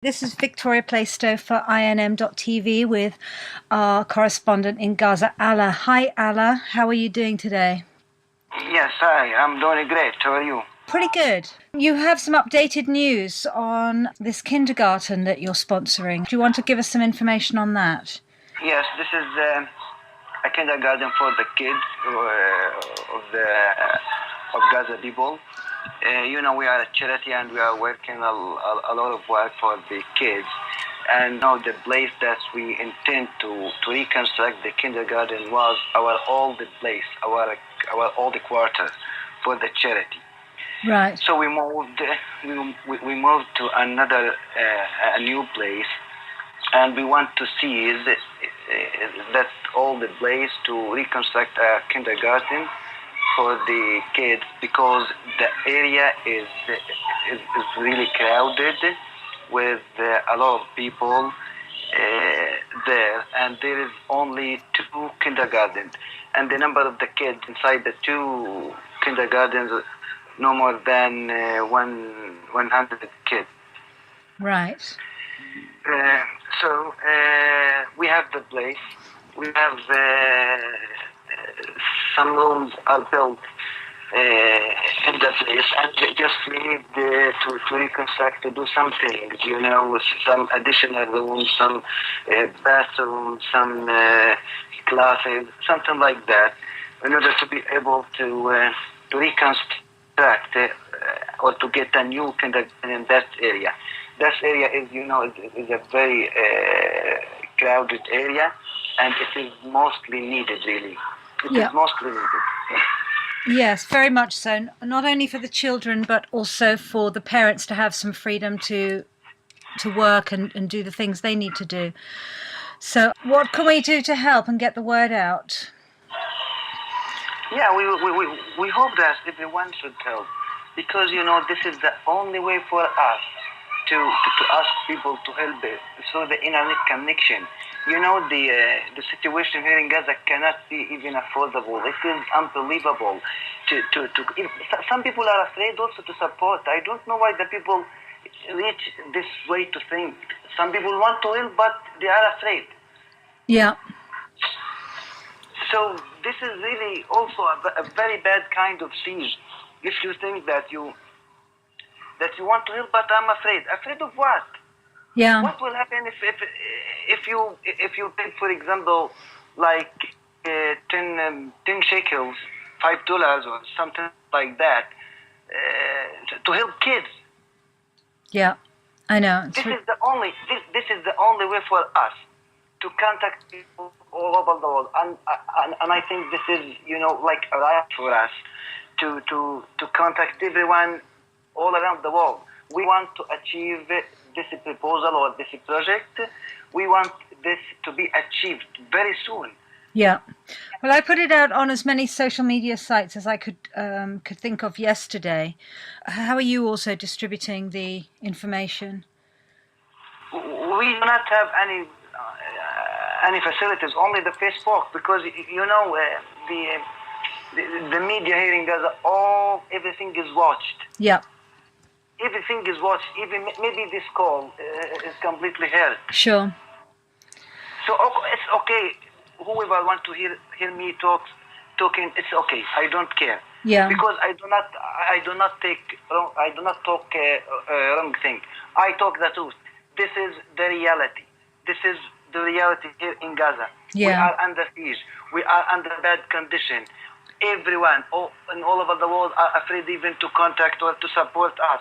This is Victoria Plaistow for ZNEWS.TV with our correspondent in Gaza, Allah. Hi, Allah. How are you doing today? Yes, hi. I'm doing great. How are you? Pretty good. You have some updated news on this kindergarten that you're sponsoring. Do you want to give us some information on that? Yes, this is a kindergarten for the kids of Gaza people. We are a charity and we are working a lot of work for the kids. And now the place that we intend to reconstruct the kindergarten was our old place, our old quarter for the charity. Right. So we moved to another a new place, and we want to see that all the place to reconstruct a kindergarten for the kids, because the area is really crowded with a lot of people there, and there is only 2 kindergartens, and the number of the kids inside the 2 kindergartens no more than 100 kids. Right. So we have the place. We have some rooms are built in the place, and we just need to reconstruct, to do something, some additional rooms, some bathrooms, some classes, something like that, in order to be able to reconstruct or to get a new kindergarten in that area. That area is a very crowded area, and it is mostly needed, really. It is mostly needed. Yes, very much so. Not only for the children, but also for the parents to have some freedom to work and do the things they need to do. So what can we do to help and get the word out? Yeah, we hope that everyone should help, because this is the only way for us to ask people to help through the internet connection. The situation here in Gaza cannot be even affordable. It is unbelievable. Some people are afraid also to support. I don't know why the people reach this way to think. Some people want to help, but they are afraid. Yeah. So this is really also a very bad kind of siege. If you think that you want to help, but I'm afraid. Afraid of what? Yeah. What will happen if you take, for example, like 10 shekels, $5 or something like that, to help kids? Yeah, I know. This is the only way for us to contact people all over the world, and I think this is like a right for us to contact everyone all around the world. We want to achieve this proposal or this project. We want this to be achieved very soon. Yeah. Well, I put it out on as many social media sites as I could think of yesterday. How are you also distributing the information? We do not have any facilities, only the Facebook, because the media here in Gaza, everything is watched. Yeah. Everything is watched. Even maybe this call is completely heard. Sure. So it's okay. Whoever wants to hear me talking, it's okay. I don't care. Yeah. Because I do not talk wrong thing. I talk the truth. This is the reality. This is the reality here in Gaza. Yeah. We are under siege. We are under bad condition. Everyone all over the world are afraid even to contact or to support us.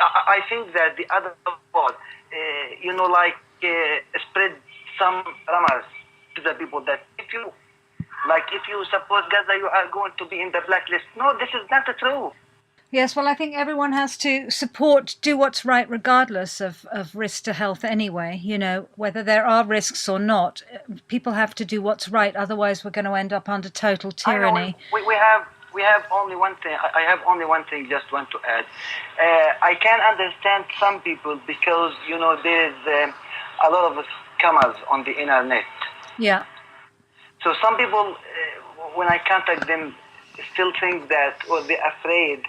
I think that the other world, spread some rumors to the people that if you support Gaza, you are going to be in the blacklist. No, this is not true. Yes, well, I think everyone has to do what's right, regardless of risk to health anyway, whether there are risks or not. People have to do what's right, otherwise we're going to end up under total tyranny. We have only one thing. I have only one thing just want to add. I can understand some people because, there is a lot of scammers on the internet. Yeah. So some people, when I contact them, still think that, or they're afraid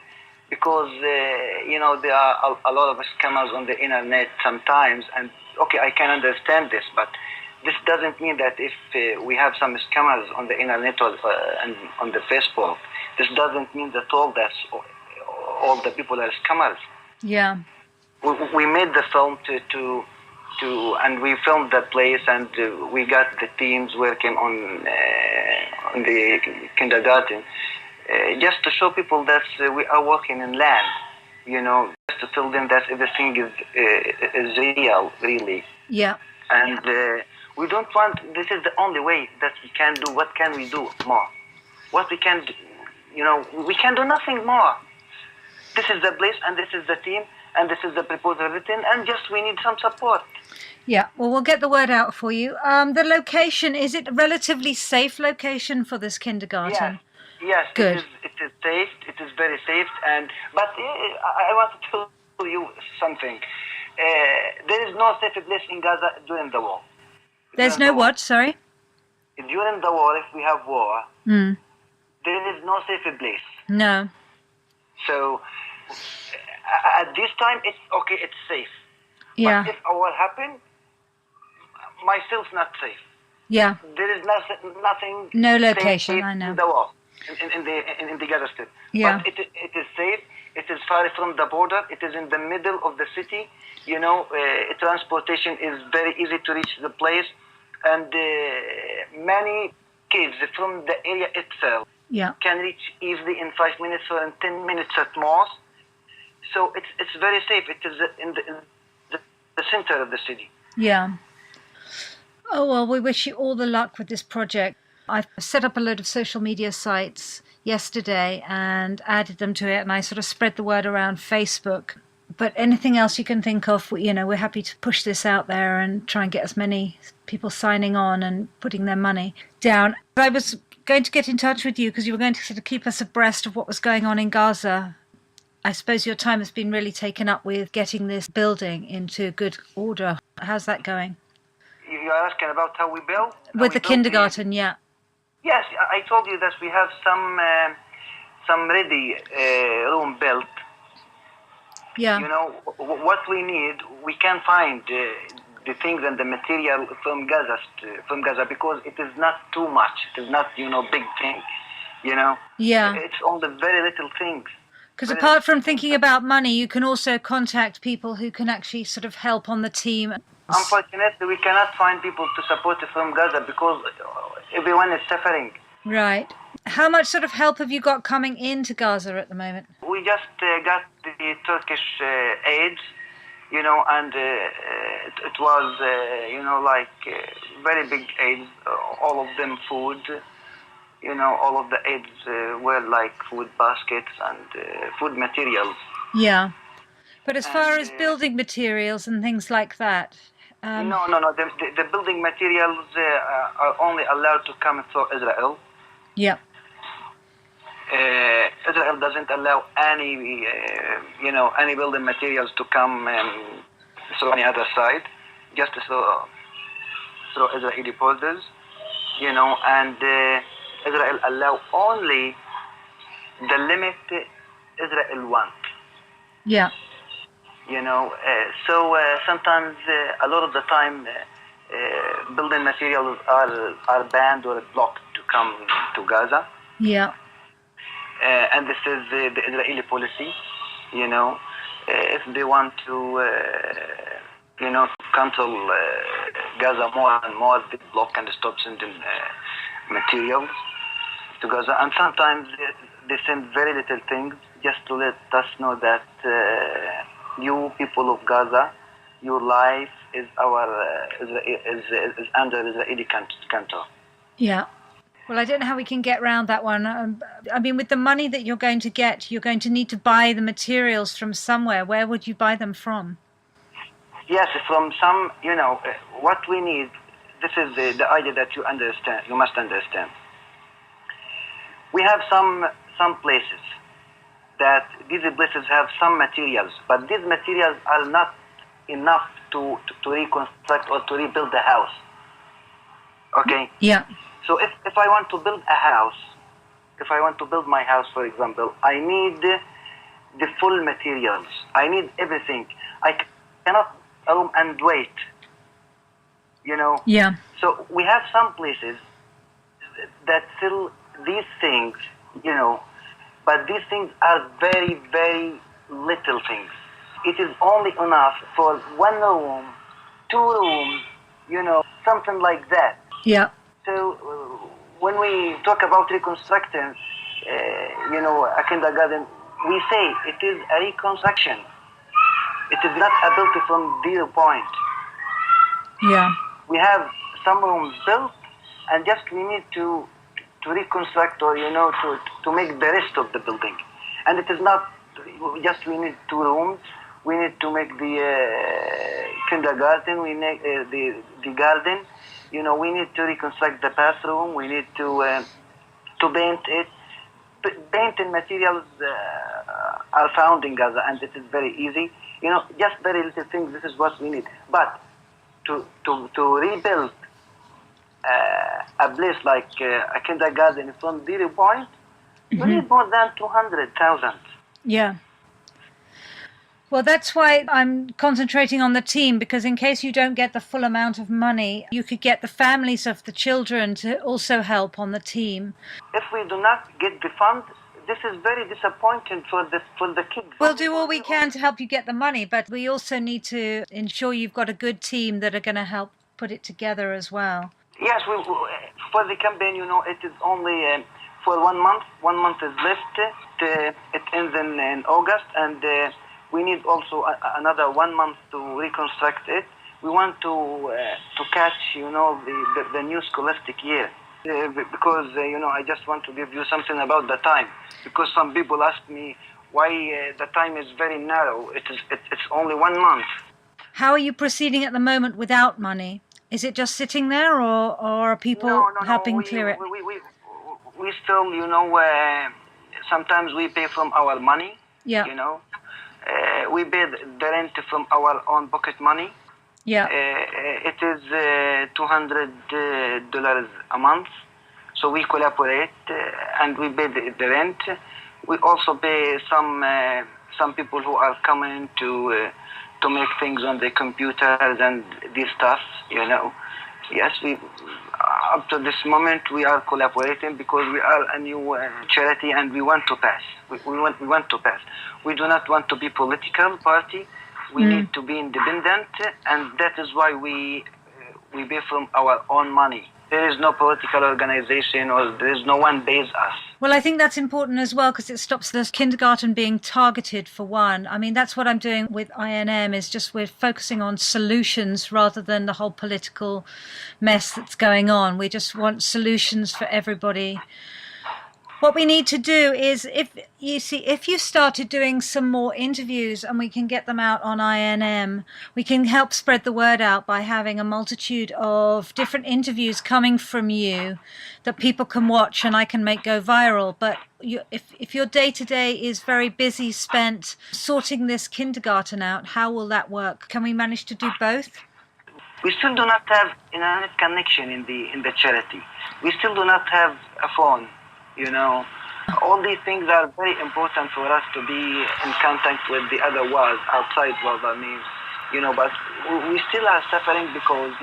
because there are a lot of scammers on the internet sometimes, and okay, I can understand this, but this doesn't mean that if we have some scammers on the internet or and on the Facebook, this doesn't mean that all the people are scammers. Yeah. We made the film and we filmed the place, and we got the teams working on the kindergarten, just to show people that we are working in land, just to tell them that everything is real, really. Yeah. And we don't want. This is the only way that we can do. What can we do more? What we can do, we can do nothing more. This is the place, and this is the team, and this is the proposal written, and just we need some support. Yeah, well, we'll get the word out for you. The location, is it a relatively safe location for this kindergarten? Yes, Good. It is safe. It is very safe. But I want to tell you something. There is no safe place in Gaza during the war. There's no what, sorry? During the war, if we have war, there is no safe place. No. So at this time, it's okay, it's safe. Yeah. But if a war happens, myself not safe. Yeah. There is nothing. No location, safe I know. In the war, in the Gaza Strip. Yeah. But it is safe. It is far from the border. It is in the middle of the city. Transportation is very easy to reach the place, and many kids from the area itself can reach easily in 5 minutes or in 10 minutes at most. So it's very safe. It is in the center of the city. Yeah. Oh, well, we wish you all the luck with this project. I've set up a load of social media sites yesterday and added them to it, and I sort of spread the word around Facebook. But anything else you can think of, we're happy to push this out there and try and get as many people signing on and putting their money down. I was going to get in touch with you because you were going to sort of keep us abreast of what was going on in Gaza. I suppose your time has been really taken up with getting this building into good order. How's that going? You are asking about how we build? With the kindergarten, yeah. Yes, I told you that we have some ready room built. Yeah. What we need, we can find the things and the material from Gaza because it is not too much. It is not, big thing, Yeah. It's only very little things. Because apart from thinking about money, you can also contact people who can actually sort of help on the team. Unfortunately, we cannot find people to support from Gaza because everyone is suffering. Right. How much sort of help have you got coming into Gaza at the moment? We just got the Turkish aid, and it was, very big aid, all of them food. All of the aids were like food baskets and food materials. Yeah. But as far as building materials and things like that? No. The building materials are only allowed to come through Israel. Yeah. Israel doesn't allow any, any building materials to come through any other side, just through Israeli borders, and Israel allow only the limit Israel wants. Yeah. So sometimes, a lot of the time, building materials are banned or blocked to come to Gaza. Yeah. And this is the Israeli policy, if they want to, cancel Gaza more and more, they block and stop sending materials to Gaza. And sometimes they send very little things just to let us know that you people of Gaza, your life is is under Israeli control. Yeah. Well, I don't know how we can get around that one. I mean, with the money that you're going to get, you're going to need to buy the materials from somewhere. Where would you buy them from? Yes, from some, what we need, this is the idea that you must understand. We have some places that these places have some materials, but these materials are not enough to reconstruct or to rebuild the house. Okay? Yeah. So if I want to build a house, if I want to build my house, for example, I need the full materials. I need everything. I cannot and wait. Yeah. So we have some places that sell these things, but these things are very, very little things. It is only enough for 1 room, 2 rooms, something like that. Yeah. So when we talk about reconstructing, a kindergarten, we say it is a reconstruction. It is not a built from 0 point. Yeah. We have some rooms built, and just we need to reconstruct or to make the rest of the building. And it is not just we need 2 rooms. We need to make the kindergarten. We need the garden. We need to reconstruct the bathroom. We need to paint it. Painting materials are found in Gaza, and it is very easy. Just very little things. This is what we need. But to rebuild a place like a kindergarten from 0 point, we need more than 200,000. Yeah. Well, that's why I'm concentrating on the team, because in case you don't get the full amount of money, you could get the families of the children to also help on the team. If we do not get the fund, this is very disappointing for the kids. We'll do all we can to help you get the money, but we also need to ensure you've got a good team that are going to help put it together as well. Yes, for the campaign, it is only for 1 month. 1 month is left. It ends in August, and we need also another 1 month to reconstruct it. We want to catch, the new scholastic year. Because, I just want to give you something about the time. Because some people ask me why the time is very narrow. It's only 1 month. How are you proceeding at the moment without money? Is it just sitting there, or are people helping clear it? We still, sometimes we pay from our money. Yeah. We pay the rent from our own pocket money. Yeah. It is $200 a month. So we collaborate and we pay the rent. We also pay some people who are coming to make things on the computers and these stuff, Yes, up to this moment we are collaborating because we are a new charity and we want to pass. We want to pass. We do not want to be political party. We need to be independent, and that is why we pay from our own money. There is no political organization, or there is no one pays us. Well, I think that's important as well, because it stops the kindergarten being targeted for one. I mean, that's what I'm doing with INM, is just we're focusing on solutions rather than the whole political mess that's going on. We just want solutions for everybody. What we need to do is, if you started doing some more interviews and we can get them out on INM, we can help spread the word out by having a multitude of different interviews coming from you that people can watch and I can make go viral. But if your day-to-day is very busy spent sorting this kindergarten out, how will that work? Can we manage to do both? We still do not have internet connection in the charity. We still do not have a phone. All these things are very important for us to be in contact with the other world, outside world, but we still are suffering because,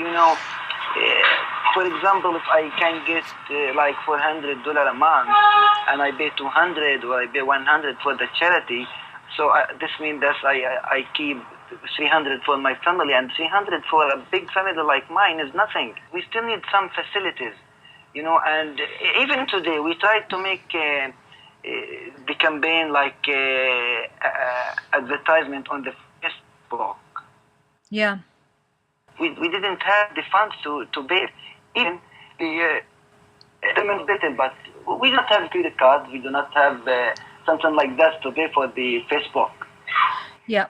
for example, if I can get like $400 a month and I pay 200 or I pay 100 for the charity, so this means that I keep 300 for my family, and 300 for a big family like mine is nothing. We still need some facilities. And even today we tried to make the campaign like advertisement on the Facebook. Yeah. We didn't have the funds to pay even the demonstrated, but we don't have credit cards. We do not have something like that to pay for the Facebook. Yeah.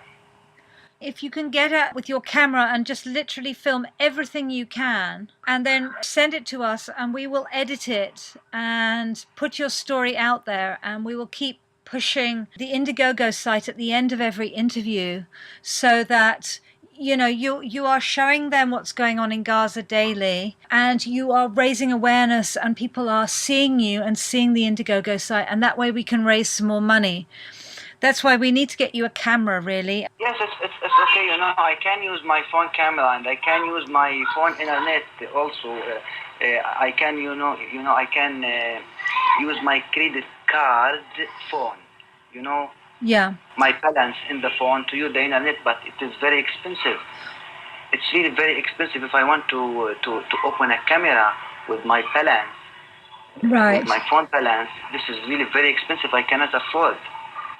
If you can get out with your camera and just literally film everything you can and then send it to us, and we will edit it and put your story out there, and we will keep pushing the Indiegogo site at the end of every interview so that you are showing them what's going on in Gaza daily, and you are raising awareness, and people are seeing you and seeing the Indiegogo site, and that way we can raise some more money. That's why we need to get you a camera, really. Yes, it's okay. You know, I can use my phone camera and I can use my phone internet also. I can, I can use my credit card phone. You know, Yeah. my balance in the phone to use the internet, but it is very expensive. It's really very expensive if I want to open a camera with my balance, Right. with my phone balance. This is really very expensive. I cannot afford.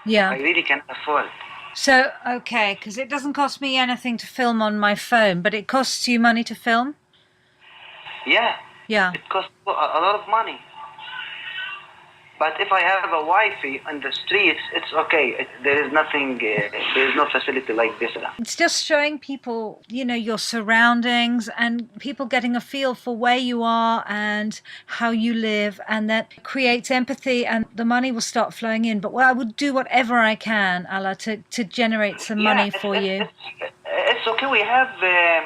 Yeah. I really cannot afford. So, okay, because it doesn't cost me anything to film on my phone, but it costs you money to film? Yeah, Yeah. it costs a lot of money. But if I have a Wi-Fi on the streets, it's okay. There is nothing, there is no facility like this. It's just showing people, your surroundings and people getting a feel for where you are and how you live, and that creates empathy and the money will start flowing in. But I would do whatever I can, Allah, to generate some Yeah, money for you. It's okay. We have a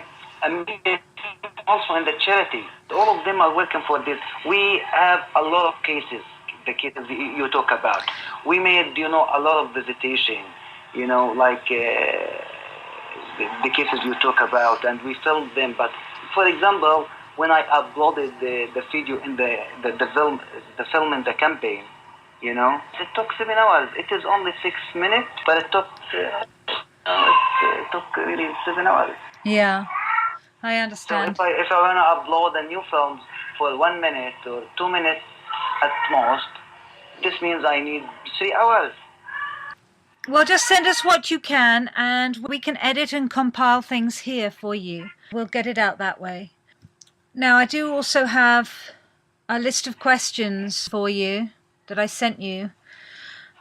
meeting also in the charity. All of them are working for this. We have a lot of cases. The cases you talk about. We made, a lot of visitation, like the cases you talk about, and we filmed them. But, for example, when I uploaded the video in the film in the campaign, it took 7 hours. It is only 6 minutes, but it took really 7 hours. Yeah, I So understand. if I want to upload a new film for 1 minute or 2 minutes at most, this means I need 3 hours. Well, just send us what you can and we can edit and compile things here for you. We'll get it out that way. Now, I do also have a list of questions for you that I sent you.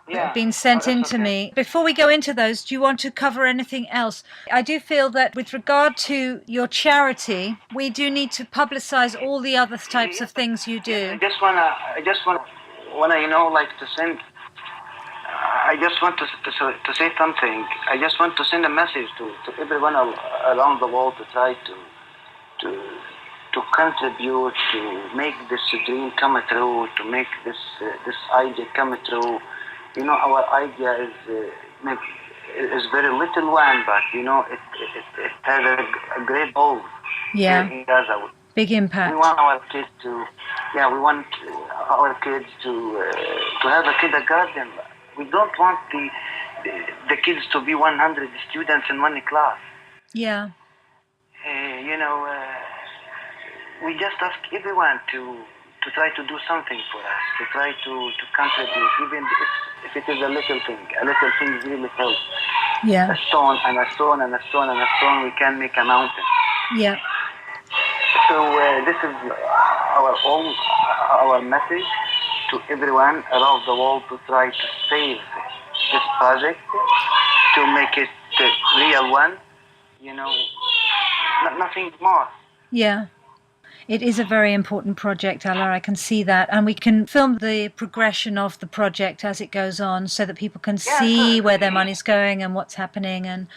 That have been sent in to me. Before we go into those, do you want to cover anything else? I do feel that with regard to your charity, we do need to publicize all the other types of things you do. I just wanna, like to send. I just want to say something. I just want to send a message to everyone around the world to try to contribute to make this dream come true, to make this idea come true. Our idea is very little one, but it has a great goal. Yeah. In Gaza. Big impact. We want our kids to, we want our kids to have a kindergarten. We don't want the kids to be 100 students in one class. Yeah. We just ask everyone to try to do something for us, to try to contribute, even if it is a little thing. A little thing really helps. Yeah. A stone and a stone and a stone and a stone, we can make a mountain. Yeah. So this is our message to everyone around the world to try to save this project, to make it a real one. Nothing more. Yeah. It is a very important project, Allah. I can see that. And we can film the progression of the project as it goes on so that people can see where their money's going and what's happening and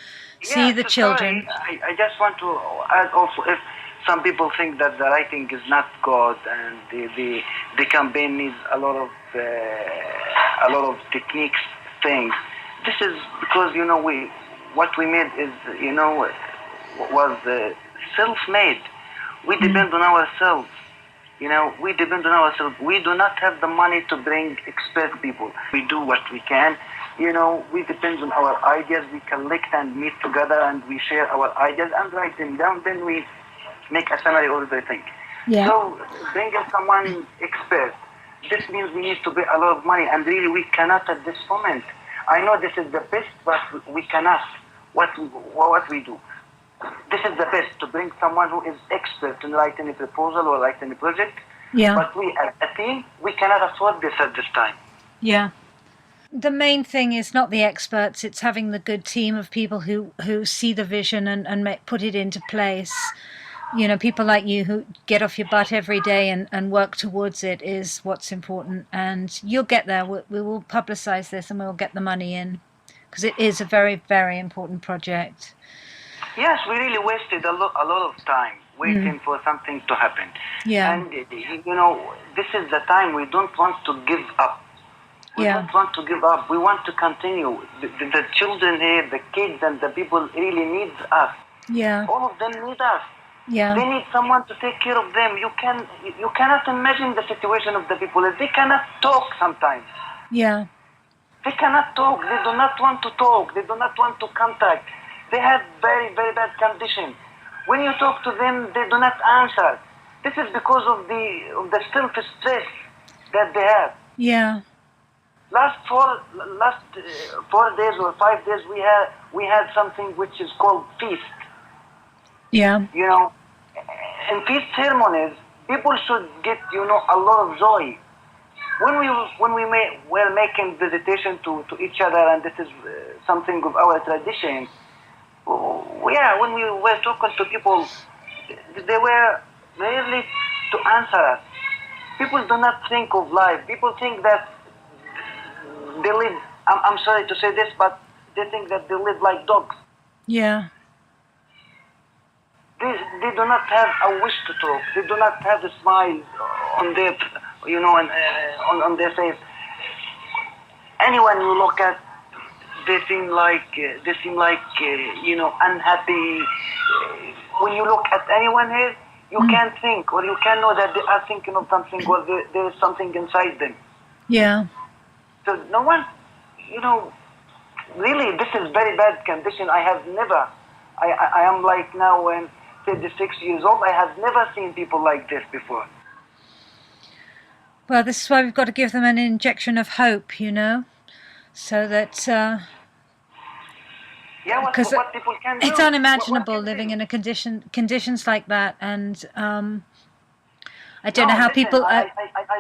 see the children. Sorry. I just want to add also, if some people think that the writing is not good and the campaign needs a lot of techniques, things. This is because, what we made is, was self-made. We depend on ourselves. We depend on ourselves. We do not have the money to bring expert people. We do what we can. We depend on our ideas. We collect and meet together and we share our ideas and write them down. Then we make a summary of everything. Yeah. So bringing someone expert, this means we need to pay a lot of money, and really we cannot at this moment. I know this is the best, but we cannot. What we do? This is the best, to bring someone who is expert in writing a proposal or writing a project. Yeah. But we, as a team, we cannot afford this at this time. Yeah. The main thing is not the experts, it's having the good team of people who see the vision and put it into place. People like you who get off your butt every day and work towards it is what's important. And you'll get there. We will publicize this and we'll get the money in, because it is a very, very important project. Yes, we really wasted a lot of time waiting for something to happen. Yeah. And, this is the time we don't want to give up. We don't want to give up. We want to continue. The children here, the kids and the people really need us. Yeah. All of them need us. Yeah. They need someone to take care of them. You cannot imagine the situation of the people. They cannot talk sometimes. Yeah. They cannot talk. They do not want to talk. They do not want to contact. They have very, very bad conditions. When you talk to them, they do not answer. This is because of the self-stress that they have. Yeah. Last 4 days or 5 days, we had something which is called feast. Yeah. You know, in feast ceremonies, people should get a lot of joy. When we were making visitation to each other, and this is something of our tradition. When we were talking to people, they were rarely to answer us. People do not think of life. People think that they live. I'm sorry to say this, but they think that they live like dogs. Yeah. They do not have a wish to talk. They do not have a smile on their, on their face. Anyone you look at, they seem like unhappy. When you look at anyone here, you can't think, or you can know that they are thinking of something, or there is something inside them. Yeah. So no one, really, this is very bad condition. I have never. I am like now when 36 years old. I have never seen people like this before. Well, this is why we've got to give them an injection of hope, so that Because what people can do. it's unimaginable living in conditions like that, and I don't know how people. I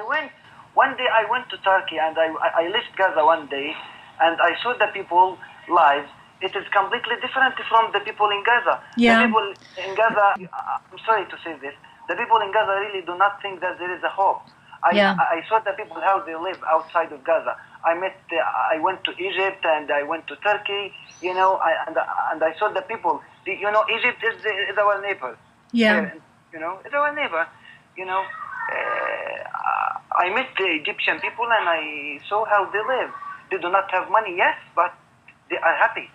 went one day. I went to Turkey and I left Gaza one day, and I saw the people lives. It is completely different from the people in Gaza. Yeah. The people in Gaza, I'm sorry to say this, the people in Gaza really do not think that there is a hope. I saw the people how they live outside of Gaza. I went to Egypt and I went to Turkey, and I saw the people. Egypt is our neighbor. Yeah. It's our neighbor. I met the Egyptian people and I saw how they live. They do not have money, yes, but they are happy.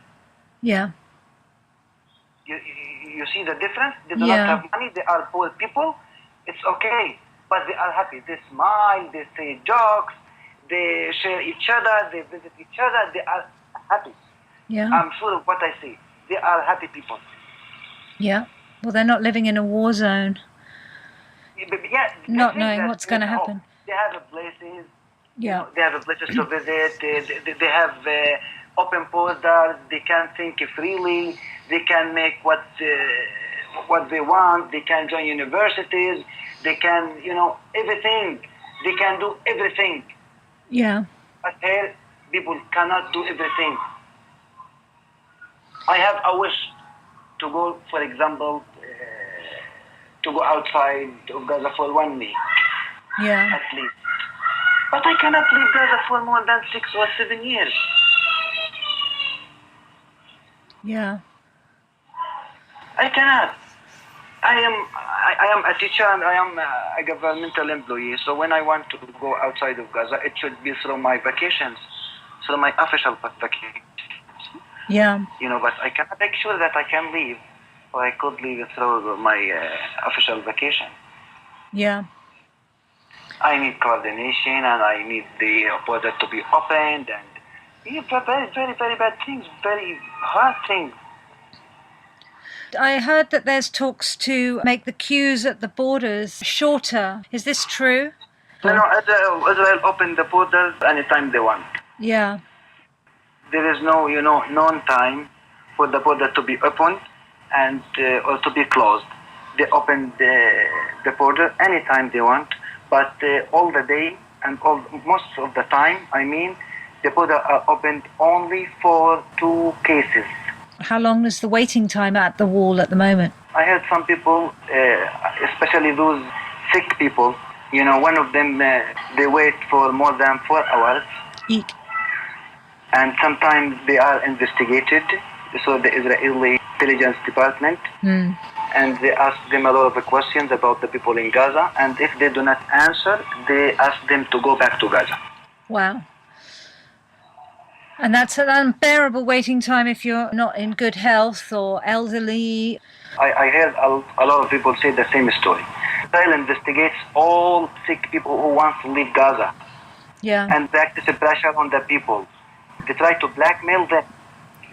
Yeah. You see the difference? They do not have money. They are poor people. It's okay, but they are happy. They smile. They say jokes. They share each other. They visit each other. They are happy. Yeah. I'm sure of what I see. They are happy people. Yeah. Well, they're not living in a war zone. Yeah. Not knowing what's going to happen. They have places. Yeah. They have places to visit. They have open borders. They can think freely. They can make what they want. They can join universities. They can, everything. They can do everything. Yeah. But here, people cannot do everything. I have a wish to go, for example, to go outside of Gaza for 1 week. Yeah. At least. But I cannot leave Gaza for more than 6 or 7 years. Yeah. I cannot. I am a teacher and I am a governmental employee. So when I want to go outside of Gaza, it should be through my vacations, through my official vacations. Yeah. But I cannot make sure that I can leave, or I could leave through my official vacation. Yeah. I need coordination and I need the border to be opened and very, very, very bad things, very hard things. I heard that there's talks to make the queues at the borders shorter. Is this true? No, Israel opened the borders anytime they want. Yeah. There is no, known time for the border to be opened and or to be closed. They open the border anytime they want, but all the day and most of the time, the border are opened only for 2 cases. How long is the waiting time at the wall at the moment? I heard some people, especially those sick people, one of them, they wait for more than 4 hours. Eek. And sometimes they are investigated, so the Israeli intelligence department, and they ask them a lot of questions about the people in Gaza, and if they do not answer, they ask them to go back to Gaza. Wow. And that's an unbearable waiting time if you're not in good health or elderly. I heard a lot of people say the same story. Israel investigates all sick people who want to leave Gaza Yeah. and practice pressure on the people. They try to blackmail them.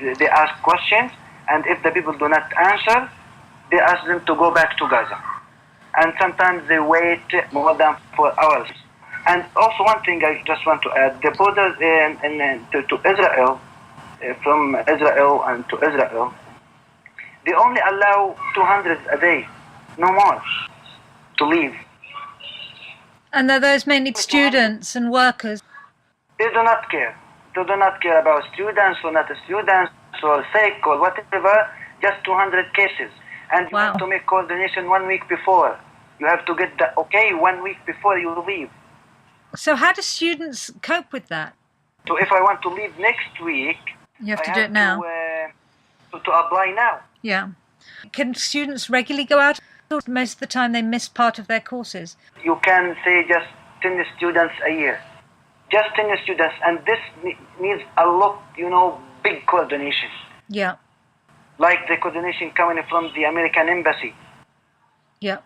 They ask questions, and if the people do not answer, they ask them to go back to Gaza. And sometimes they wait more than 4 hours. And also one thing I just want to add, the borders to Israel, from Israel and to Israel, they only allow 200 a day, no more, to leave. And are those mainly students and workers? They do not care. They do not care about students or not students or sick or whatever, just 200 cases. And you Wow. have to make coordination 1 week before. You have to get the okay 1 week before you leave. So how do students cope with that? So if I want to leave next week, You have I to do it now. To apply now. Yeah. Can students regularly go out? Or most of the time they miss part of their courses. You can say just 10 students a year. Just 10 students. And this needs a lot, big coordination. Yeah. Like the coordination coming from the American embassy. Yeah.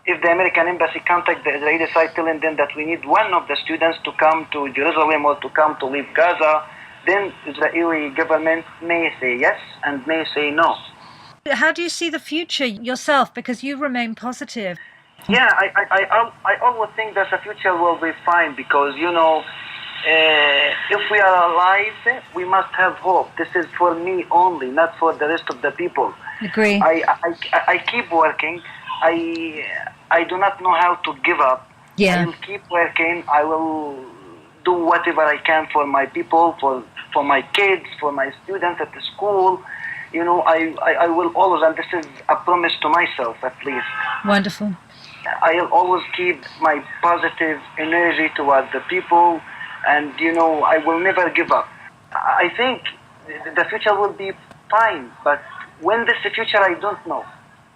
If the American embassy contact the Israeli side telling them that we need one of the students to come to Jerusalem or to come to leave Gaza, then Israeli government may say yes and may say no. How do you see the future yourself? Because you remain positive. Yeah, I always think that the future will be fine because, if we are alive, we must have hope. This is for me only, not for the rest of the people. Agree. I keep working. I do not know how to give up. Yeah. I will keep working. I will do whatever I can for my people, for my kids, for my students at the school. I will always, and this is a promise to myself at least, Wonderful. I'll always keep my positive energy towards the people, and I will never give up. I think the future will be fine, but when this future, I don't know.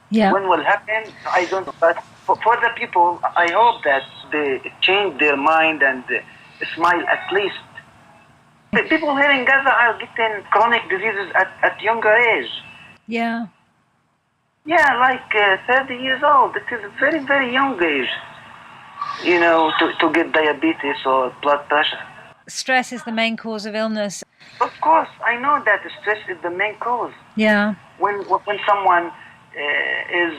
Yeah. When will happen, I don't know. But for the people, I hope that they change their mind and smile at least. The people here in Gaza are getting chronic diseases at younger age. Yeah. Yeah, like 30 years old. It is a very, very young age, to get diabetes or blood pressure. Stress is the main cause of illness. Of course, I know that stress is the main cause. Yeah. When someone is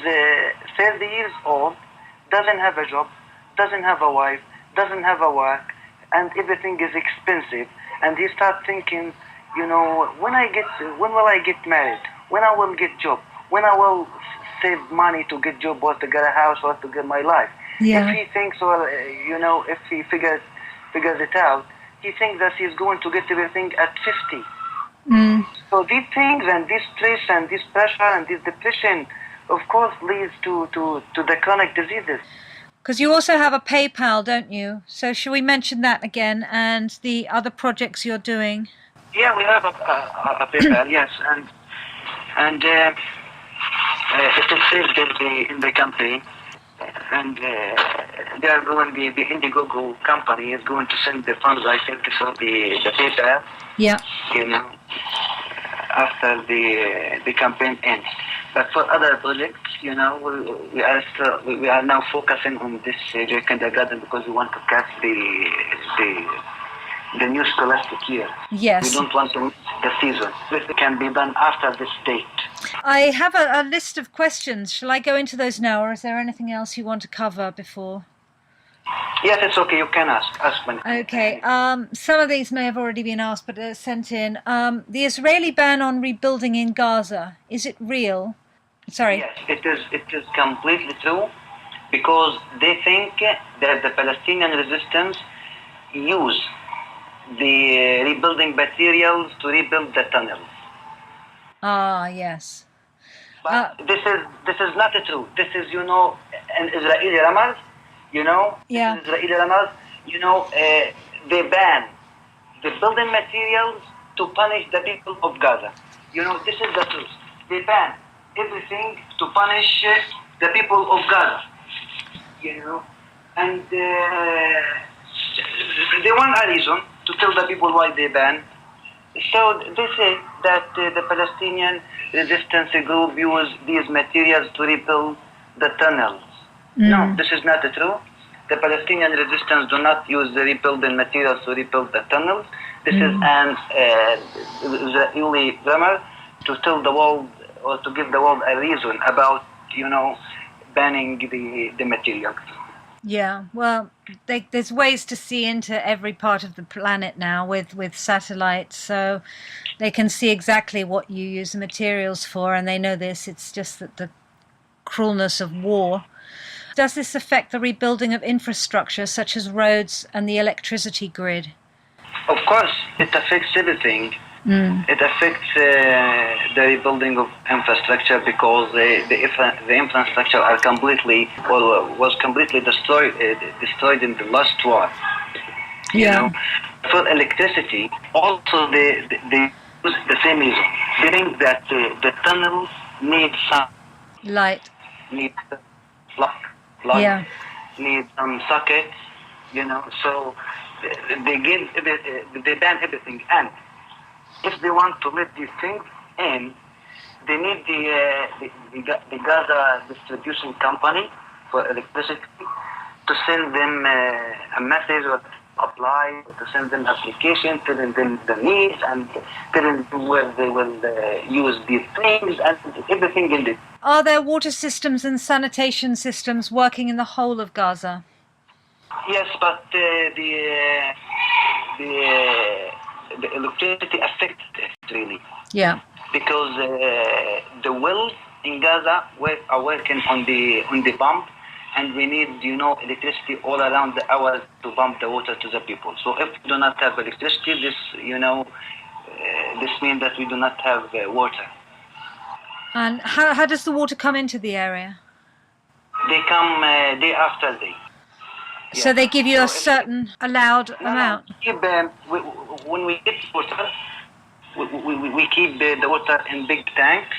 30 years old, doesn't have a job, doesn't have a wife, doesn't have a work, and everything is expensive, and he starts thinking, when will I get married? When I will get job? When I will save money to get job or to get a house or to get my life? Yeah. If he thinks, or if he figures it out, he thinks that he's going to get everything at 50. Mm. So these things and this stress and this pressure and this depression, of course, leads to the chronic diseases. Because you also have a PayPal, don't you? So should we mention that again and the other projects you're doing? Yeah, we have a PayPal, yes, and it is saved in the country, and they are going. The Indiegogo company is going to send the funds, I think, to the PayPal. Yeah. After the campaign ends. But for other projects, we are now focusing on this Joy Kindergarten because we want to catch the new scholastic year. Yes. We don't want to miss the season. This can be done after this date. I have a list of questions. Shall I go into those now, or is there anything else you want to cover before? Yes, it's okay. You can ask me. Okay. Some of these may have already been asked, but they're sent in. The Israeli ban on rebuilding in Gaza, is it real? Sorry. Yes, it is completely true because they think that the Palestinian resistance use the rebuilding materials to rebuild the tunnels. Ah, yes. But this is not true. This is, an Israeli ramaz, Yeah. This is Israeli ramaz, they ban the building materials to punish the people of Gaza. This is the truth. They ban everything to punish the people of Gaza. And they want a reason to tell the people why they ban. So they say that the Palestinian resistance group use these materials to rebuild the tunnels. No, this is not true. The Palestinian resistance do not use the rebuilding materials to rebuild the tunnels. This is an Israeli grammar to tell the world or to give the world a reason about, banning the materials. Yeah, well, there's ways to see into every part of the planet now with satellites, so they can see exactly what you use the materials for, and they know this. It's just that the cruelness of war. Does this affect the rebuilding of infrastructure, such as roads and the electricity grid? Of course, it affects everything. It affects the rebuilding of infrastructure because the infrastructure are was completely destroyed in the last war. For electricity, also they use the same reason. They think that the tunnels need some light, need need some sockets, So they ban everything, and if they want to let these things in, they need the Gaza distribution company for electricity to send them a message or apply, to send them application, telling them the needs and telling them where they will use these things and everything in it. Are there water systems and sanitation systems working in the whole of Gaza? Yes, but the electricity affects it really. Yeah. Because the wells in Gaza are working on the pump, and we need electricity all around the hour to pump the water to the people. So if we do not have electricity, this means that we do not have water. And how does the water come into the area? They come day after day. So they give you a certain allowed amount? When we get water, we keep the water in big tanks,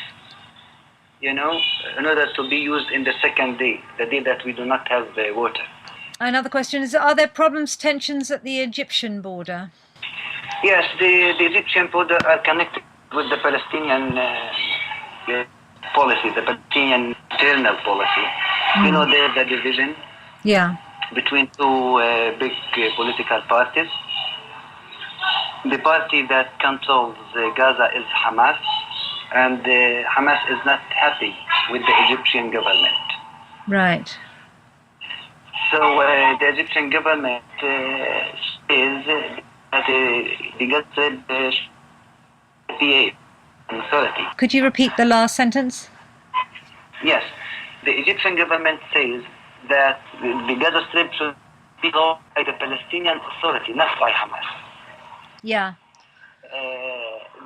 in order to be used in the second day, the day that we do not have the water. Another question is, are there problems, tensions at the Egyptian border? Yes, the Egyptian border are connected with the Palestinian policy, the Palestinian internal policy. There's a division between two big political parties. The party that controls Gaza is Hamas, and Hamas is not happy with the Egyptian government. Right. So the Egyptian government says that the Gaza PA authority. Could you repeat the last sentence? Yes. The Egyptian government says that the Gaza Strip should be owned by the Palestinian Authority, not by Hamas. Yeah.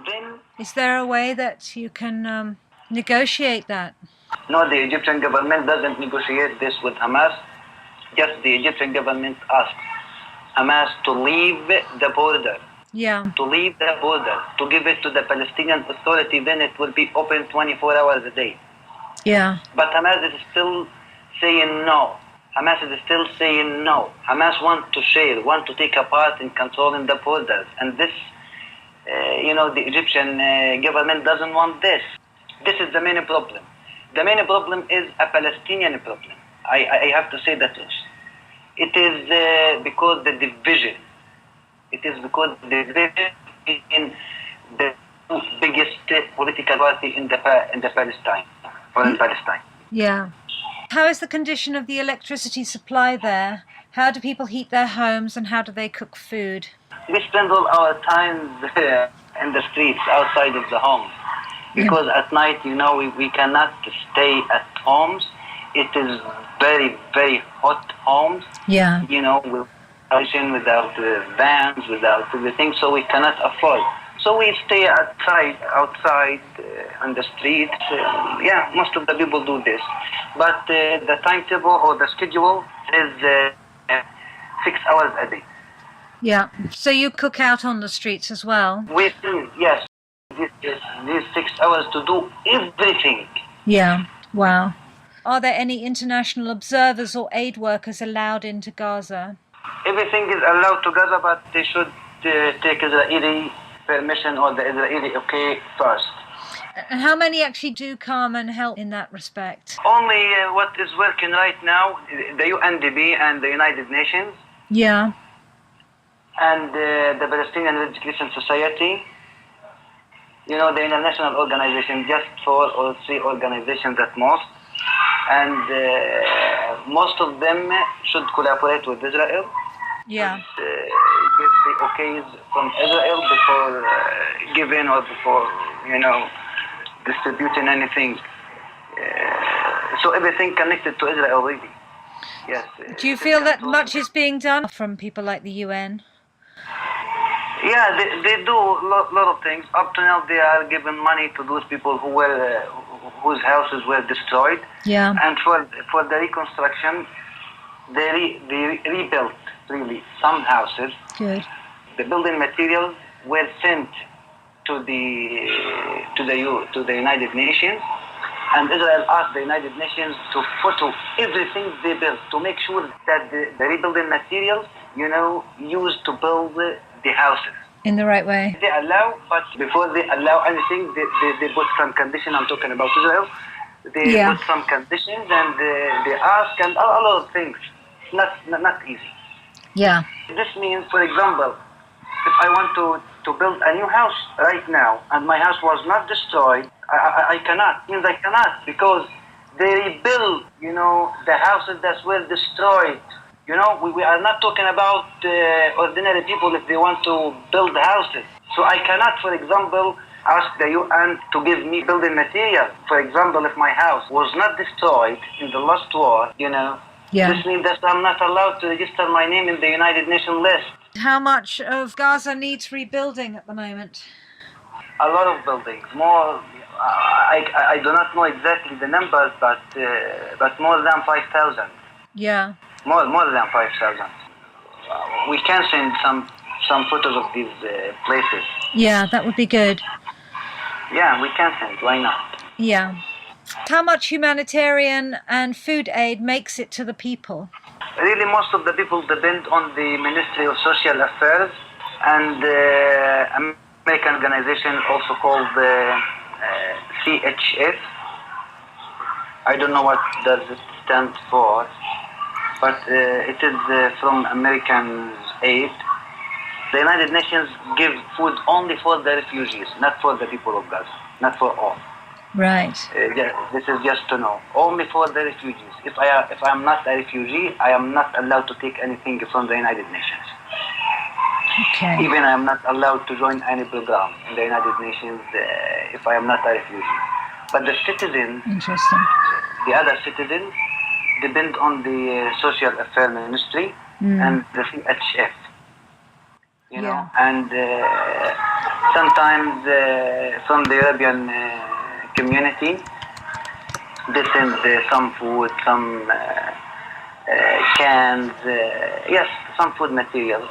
Then, is there a way that you can negotiate that? No, the Egyptian government doesn't negotiate this with Hamas. Just the Egyptian government asks Hamas to leave the border. Yeah. To leave the border, to give it to the Palestinian Authority, then it will be open 24 hours a day. Yeah. But Hamas is still saying no. Hamas is still saying no. Hamas want to share, want to take a part in controlling the borders. And this, the Egyptian government doesn't want this. This is the main problem. The main problem is a Palestinian problem. I have to say that truth. It is because the division. It is because the division in the two biggest political party in the Palestine or in Palestine. Yeah. How is the condition of the electricity supply there? How do people heat their homes and how do they cook food? We spend all our time in the streets outside of the homes because at night, we cannot stay at homes. It is very, very hot homes. Yeah. Without vans, without everything, so we cannot afford. So we stay outside on the streets. Most of the people do this. But the timetable or the schedule is 6 hours a day. Yeah. So you cook out on the streets as well? We do, yes. These 6 hours to do everything. Yeah. Wow. Are there any international observers or aid workers allowed into Gaza? Everything is allowed to Gaza, but they should take Israeli permission or the Israeli okay first. And how many actually do come and help in that respect? Only what is working right now, the UNDP and the United Nations Yeah. and the Palestinian Education Society. You know, the international organization, just 4 or 3 organizations at most. And most of them should collaborate with Israel. Yeah. Give the okays from Israel before giving or before, distributing anything. So everything connected to Israel, really. Yes. Do you feel that much is being done from people like the UN? Yeah, they do a lot of things. Up to now, they are giving money to those people whose houses were destroyed. Yeah. And for the reconstruction, they rebuilt really some houses. Good. The building materials were sent to the United Nations, and Israel asked the United Nations to photo everything they built to make sure that the rebuilding materials, used to build the houses in the right way. They allow, but before they allow anything, they put some condition. I'm talking about Israel. They put some conditions and they ask and a lot of things. Not easy. Yeah. This means, for example, if I want to build a new house right now and my house was not destroyed, I cannot. Means I cannot because they rebuild, the houses that were destroyed. We are not talking about ordinary people if they want to build houses. So I cannot, for example, ask the UN to give me building material. For example, if my house was not destroyed in the last war, this means that I'm not allowed to register my name in the United Nations list. How much of Gaza needs rebuilding at the moment? A lot of buildings. More, I do not know exactly the numbers, but more than 5,000. Yeah. More than 5,000. We can send some photos of these places. Yeah, that would be good. Yeah, we can send. Why not? Yeah. How much humanitarian and food aid makes it to the people? Really, most of the people depend on the Ministry of Social Affairs and American organization also called CHF. I don't know what does it stand for, but it is from American aid. The United Nations give food only for the refugees, not for the people of Gaza, not for all. Right. This is just to know. Only for the refugees. If I am not a refugee, I am not allowed to take anything from the United Nations. Okay. Even I am not allowed to join any program in the United Nations if I am not a refugee. But the citizens, the other citizens, depend on the Social Affairs Ministry and the CHF. And sometimes from the European community, they send some food, some cans, some food materials.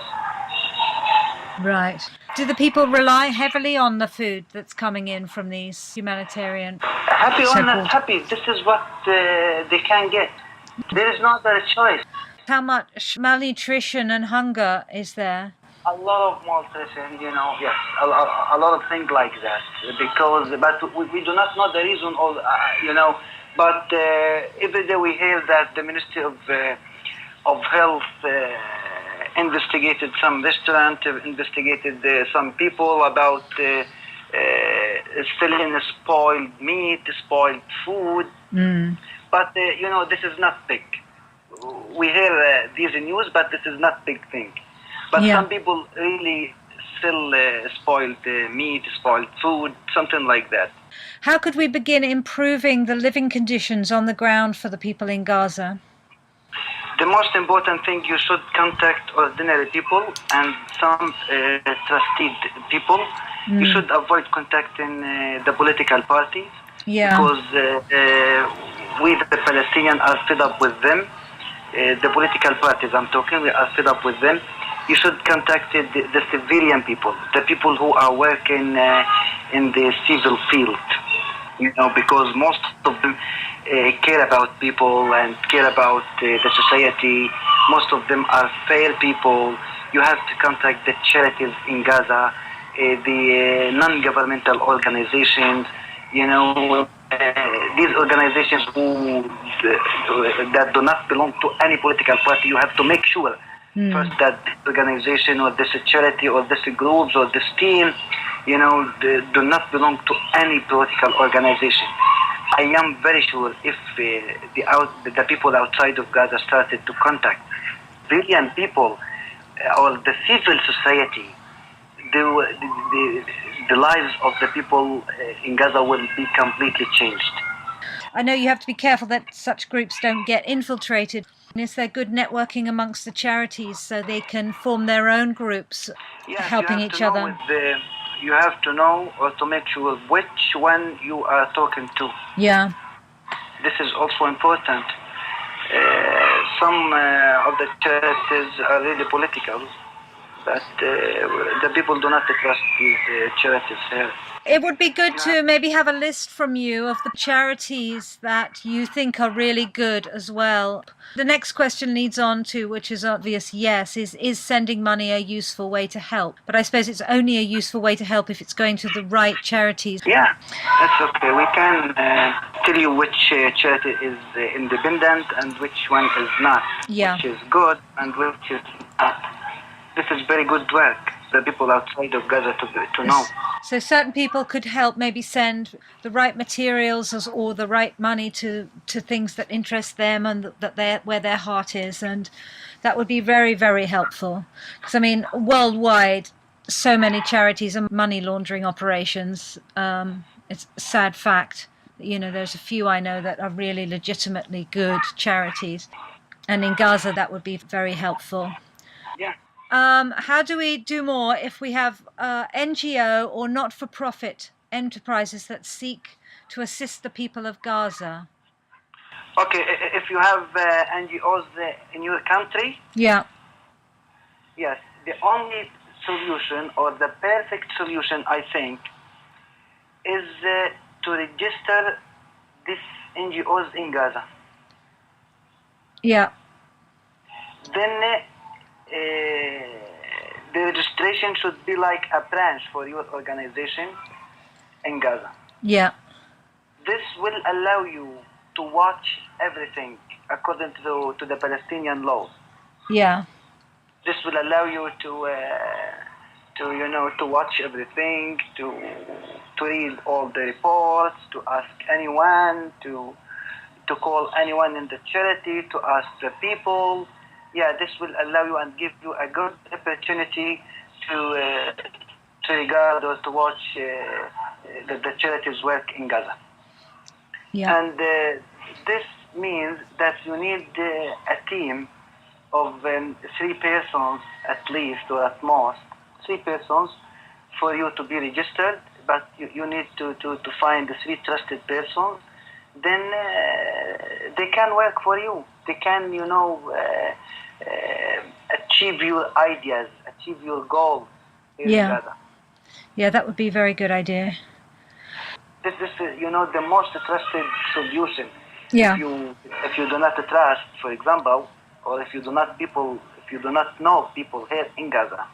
Right. Do the people rely heavily on the food that's coming in from these humanitarian? Happy or not happy, this is what they can get. There is no other choice. How much malnutrition and hunger is there? A lot of malnutrition, yes, a lot of things like that. But we do not know the reason, But every day we hear that the Ministry of Health investigated some restaurant, investigated some people about selling spoiled meat, spoiled food. But this is not big. We hear these news, but this is not big thing. But some people really sell spoiled meat, spoiled food, something like that. How could we begin improving the living conditions on the ground for the people in Gaza? The most important thing, you should contact ordinary people and some trusted people. You should avoid contacting the political parties because we, the Palestinians, are fed up with them. The political parties I'm talking, we are fed up with them. You should contact the civilian people, the people who are working in the civil field, because most of them care about people and care about the society. Most of them are fair people. You have to contact the charities in Gaza, the non-governmental organizations, these organizations that do not belong to any political party. You have to make sure first that this organization or this charity or this groups or this team, do not belong to any political organization. I am very sure if the people outside of Gaza started to contact billion people or the civil society, the lives of the people in Gaza will be completely changed. I know you have to be careful that such groups don't get infiltrated. Is there good networking amongst the charities so they can form their own groups, helping each other? You have to know or to make sure which one you are talking to. Yeah. This is also important. Some of the charities are really political, but the people do not trust these charities here. It would be good to maybe have a list from you of the charities that you think are really good as well. The next question leads on to, which is obvious, yes, is sending money a useful way to help? But I suppose it's only a useful way to help if it's going to the right charities. Yeah, that's okay. We can tell you which charity is independent and which one is not, which is good and which is not. This is very good work. The people outside of Gaza to know. So certain people could help maybe send the right materials or the right money to things that interest them and that where their heart is, and that would be very, very helpful. Because I mean, worldwide, so many charities are money laundering operations. It's a sad fact. There's a few I know that are really legitimately good charities, and in Gaza that would be very helpful. Yeah. How do we do more if we have NGO or not-for-profit enterprises that seek to assist the people of Gaza? Okay, if you have NGOs in your country? Yeah. Yes, the only solution or the perfect solution, I think, is to register these NGOs in Gaza. Yeah. Then the registration should be like a branch for your organization in Gaza. Yeah. This will allow you to watch everything according to the Palestinian laws. Yeah. This will allow you to watch everything, to read all the reports, to ask anyone, to call anyone in the charity, to ask the people. Yeah, this will allow you and give you a good opportunity to regard or to watch the charities work in Gaza. Yeah. And this means that you need a team of 3 persons at least, or at most 3 persons, for you to be registered. But you need to find the 3 trusted persons. Then they can work for you. They can, achieve your ideas, achieve your goals in Gaza. Yeah, that would be a very good idea. This is, the most trusted solution. Yeah. If you do not trust, for example, or if you do not know people here in Gaza,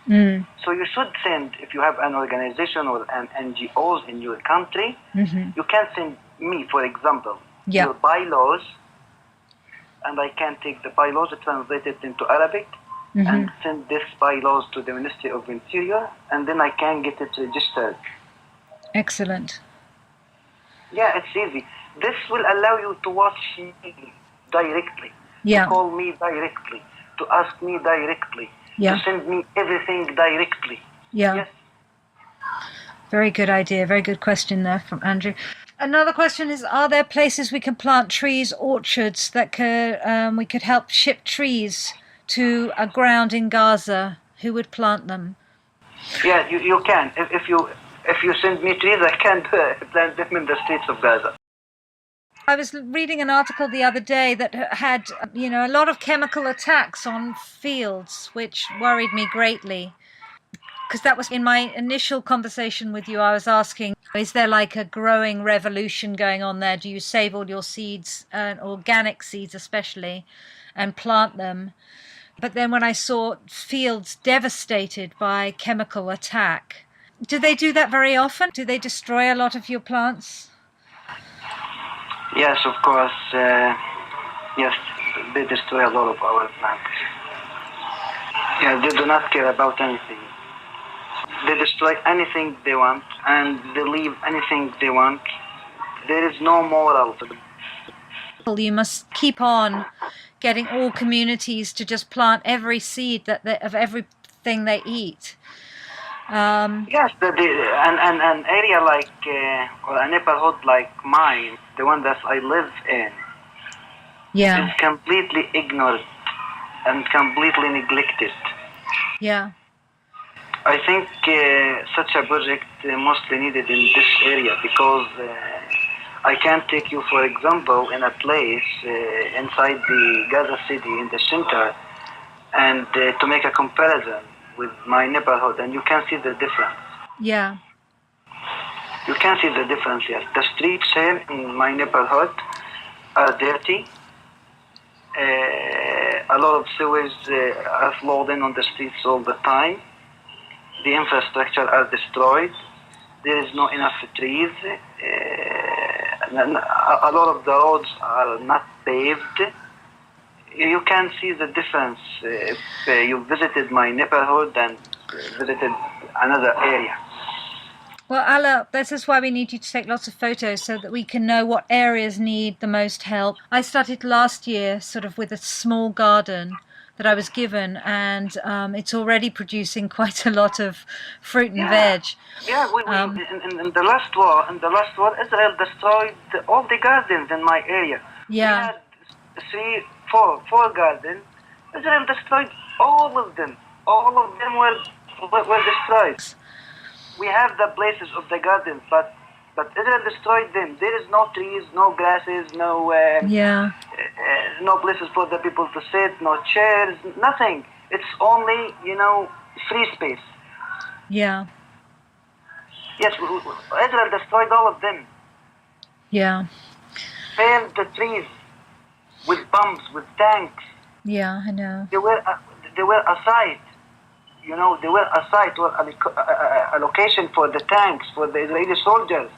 so you should send, if you have an organization or an NGOs in your country, you can send me, for example, your bylaws, and I can take the bylaws, translate it into Arabic, and send this bylaws to the Ministry of Interior, and then I can get it registered. Excellent. Yeah, it's easy. This will allow you to watch me directly, to call me directly, to ask me directly, to send me everything directly. Yeah. Yes. Very good idea. Very good question there from Andrew. Another question is, are there places we can plant trees, orchards, that we could help ship trees to a ground in Gaza? Who would plant them? Yeah, you can. If you send me trees, I can plant them in the streets of Gaza. I was reading an article the other day that had, a lot of chemical attacks on fields, which worried me greatly. Because that was in my initial conversation with you, I was asking, is there like a growing revolution going on there? Do you save all your seeds, organic seeds especially, and plant them? But then when I saw fields devastated by chemical attack, Do they do that very often? Do they destroy a lot of your plants? Yes, of course. Yes, they destroy a lot of our plants. Yeah, they do not care about anything. They destroy anything they want, and they leave anything they want. There is no moral to them. You must keep on getting all communities to just plant every seed of everything they eat. Yes, an area like, or a neighborhood like mine, the one that I live in, Yeah. is completely ignored and completely neglected. Yeah. I think such a project mostly needed in this area, because I can take you, for example, in a place inside the Gaza city in the center, and to make a comparison with my neighborhood, and you can see the difference. Yeah. You can see the difference, yes. The streets here in my neighborhood are dirty. A lot of sewage are flowing on the streets all the time. The infrastructure are destroyed. There is no enough trees. A lot of the roads are not paved. You can see the difference if you visited my neighborhood and visited another area. Well, Ala, this is why we need you to take lots of photos so that we can know what areas need the most help. I started last year sort of with a small garden that I was given, and it's already producing quite a lot of fruit and veg. Yeah, in the last war, Israel destroyed all the gardens in my area. Yeah. We had four gardens. Israel destroyed all of them. All of them were destroyed. We have the places of the gardens, but Israel destroyed them. There is no trees, no grasses, no places for the people to sit, no chairs, nothing. It's only, free space. Yeah. Yes, Israel destroyed all of them. Yeah. Filled the trees with bombs, with tanks. Yeah, I know. They were a site. They were a site or a location for the tanks, for the Israeli soldiers.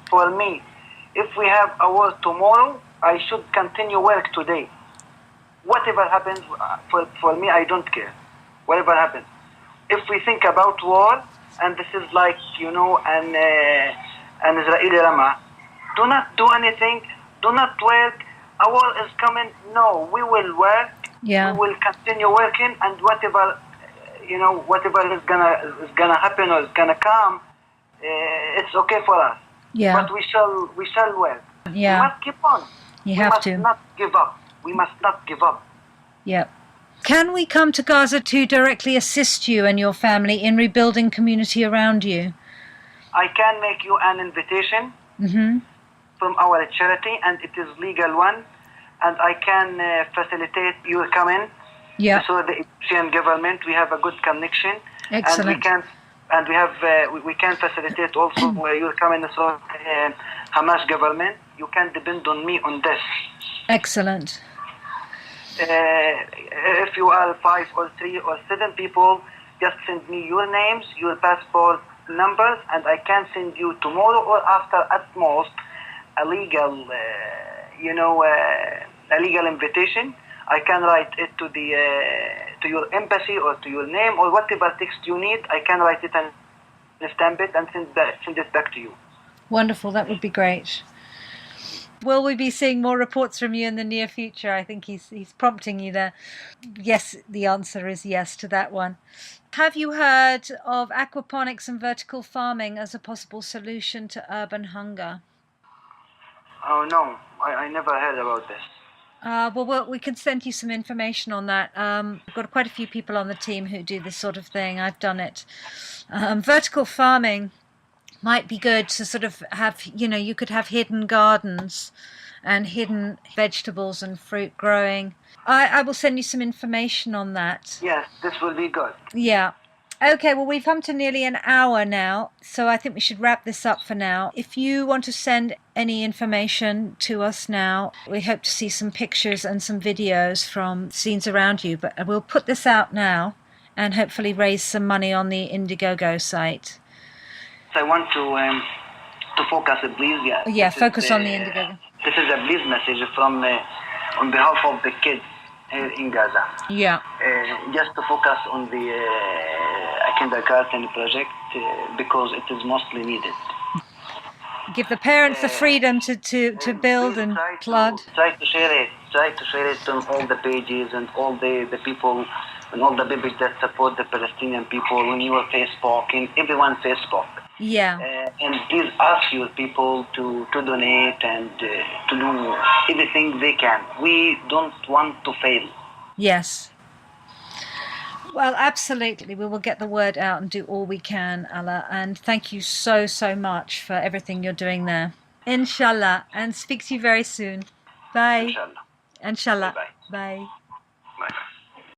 For me, if we have a war tomorrow, I should continue work today. Whatever happens, for me, I don't care. Whatever happens. If we think about war, and this is like, an Israeli Rama, do not do anything, do not work, a war is coming. No, we will work. Yeah. We will continue working, and whatever is gonna happen or is gonna come, it's okay for us. Yeah. But we shall work. Yeah. We must keep on. You have to. We must not give up. We must not give up. Yep. Can we come to Gaza to directly assist you and your family in rebuilding community around you? I can make you an invitation from our charity, and it is legal one, and I can facilitate your coming. Yeah. So the Egyptian government, we have a good connection. Excellent. And we can facilitate also your coming through Hamas government. You can depend on me on this. Excellent. If you are 5 or 3 or 7 people, just send me your names, your passport numbers, and I can send you tomorrow or after at most a legal invitation. I can write it to your embassy or to your name or whatever text you need. I can write it and stamp it and send it back to you. Wonderful. That would be great. Will we be seeing more reports from you in the near future? I think he's prompting you there. Yes, the answer is yes to that one. Have you heard of aquaponics and vertical farming as a possible solution to urban hunger? Oh, no. I never heard about this. Well, we can send you some information on that. We've got quite a few people on the team who do this sort of thing. I've done it. Vertical farming might be good to sort of have, you could have hidden gardens and hidden vegetables and fruit growing. I will send you some information on that. Yes, this will be good. Yeah. Okay, well, we've come to nearly an hour now, so I think we should wrap this up for now. If you want to send any information to us now, we hope to see some pictures and some videos from scenes around you, but we'll put this out now and hopefully raise some money on the Indiegogo site. I want to focus, please. Yeah, focus on the Indiegogo. This is a please message from on behalf of the kids here in Gaza. Yeah. Just to focus on the kindergarten project because it is mostly needed. Give the parents the freedom to build and plod. Try to share it. Try to share it on all the pages and all the people and all the people that support the Palestinian people on your Facebook, in everyone's Facebook. Yeah. And please ask your people to donate and to do everything they can. We don't want to fail. Yes. Well, absolutely. We will get the word out and do all we can, Allah. And thank you so much for everything you're doing there. Inshallah. And speak to you very soon. Bye. Inshallah. Inshallah. Bye-bye. Bye.